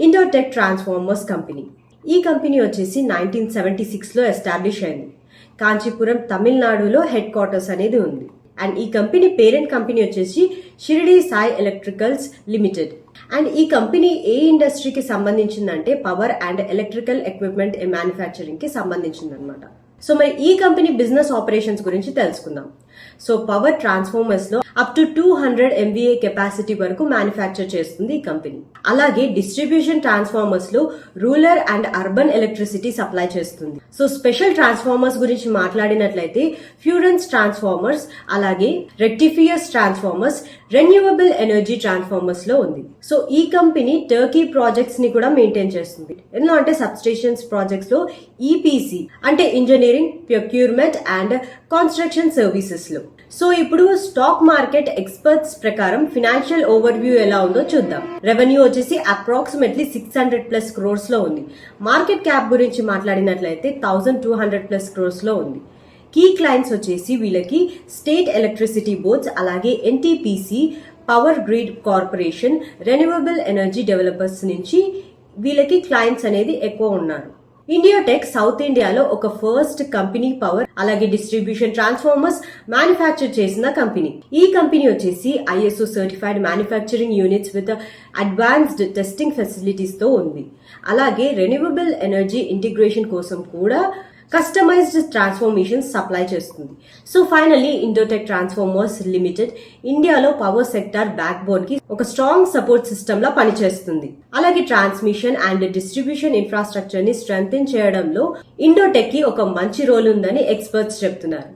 ఇండోటెక్ transformers company. ఈ company వచ్చేసి 1976లో establish అయింది. కాంచీపురం, తమిళనాడులో హెడ్ క్వార్టర్స్ అనేది ఉంది. అండ్ ఈ కంపెనీ పేరెంట్ కంపెనీ వచ్చేసి Shirdi Sai electricals limited. And ఈ కంపెనీ ఏ ఇండస్ట్రీకి సంబంధించిందంటే power and electrical equipment manufacturing కి సంబంధించింది అనమాట. సో మరి ఈ కంపెనీ బిజినెస్ ఆపరేషన్స్ గురించి తెలుసుకుందాం. సో పవర్ ట్రాన్స్ఫార్మర్స్ లో అప్ టు 200 MVA కెపాసిటీ వరకు మ్యానుఫ్యాక్చర్ చేస్తుంది ఈ కంపెనీ. అలాగే డిస్ట్రిబ్యూషన్ ట్రాన్స్ఫార్మర్స్ లో rural and urban electricity supply చేస్తుంది. సో స్పెషల్ ట్రాన్స్ఫార్మర్స్ గురించి మాట్లాడినట్లయితే ఫ్యూరెన్స్ ట్రాన్స్ఫార్మర్స్, అలాగే రెక్టిఫియర్స్ ట్రాన్స్ఫార్మర్స్, రెన్యూవబుల్ ఎనర్జీ ట్రాన్స్ఫార్మర్స్ లో ఉంది. సో ఈ కంపెనీ టర్కీ ప్రాజెక్ట్స్ ని కూడా మెయింటైన్ చేస్తుంది. ఎలా అంటే సబ్స్టేషన్స్ ప్రాజెక్ట్స్ లో ఈపీసీ అంటే engineering, procurement and construction services లో. సో ఇప్పుడు స్టాక్ మార్కెట్ ఎక్స్పర్ట్స్ ప్రకారం ఫినాన్షియల్ ఓవర్ వ్యూ ఎలా ఉందో చూద్దాం. రెవెన్యూ వచ్చేసి అప్రాక్సిమేట్లీ 600+ crores లో ఉంది. మార్కెట్ క్యాప్ గురించి మాట్లాడినట్లయితే 1200+ crores లో ఉంది. కీ క్లయింట్స్ వచ్చేసి వీళ్ళకి స్టేట్ ఎలక్ట్రిసిటీ బోర్డ్స్, అలాగే NTPC, power grid corporation, renewable energy developers నుంచి వీళ్ళకి క్లయింట్స్ అనేది ఎక్కువ ఉన్నారు. ఇండియోటెక్ సౌత్ ఇండియాలో ఒక ఫస్ట్ కంపెనీ పవర్ అలాగే డిస్ట్రిబ్యూషన్ ట్రాన్స్ఫార్మర్స్ మ్యానుఫ్యాక్చర్ చేసిన కంపెనీ. ఈ కంపెనీ వచ్చేసి ISO certified manufacturing units with advanced testing facilities తో ఉంది. అలాగే రెన్యూవబుల్ ఎనర్జీ ఇంటిగ్రేషన్ కోసం కూడా కస్టమైజ్డ్ ట్రాన్స్ఫార్మేషన్స్ సప్లై చేస్తుంది. సో ఫైనల్లీ ఇండోటెక్ ట్రాన్స్ఫార్మర్స్ లిమిటెడ్ ఇండియాలో పవర్ సెక్టార్ బ్యాక్ బోన్ కి ఒక స్ట్రాంగ్ సపోర్ట్ సిస్టమ్ లా పనిచేస్తుంది. అలాగే ట్రాన్స్మిషన్ అండ్ డిస్ట్రిబ్యూషన్ ఇన్ఫ్రాస్ట్రక్చర్ ని స్ట్రెంథెన్ చేయడంలో ఇండోటెక్ కి ఒక మంచి రోల్ ఉందని ఎక్స్పర్ట్స్ చెప్తున్నారు.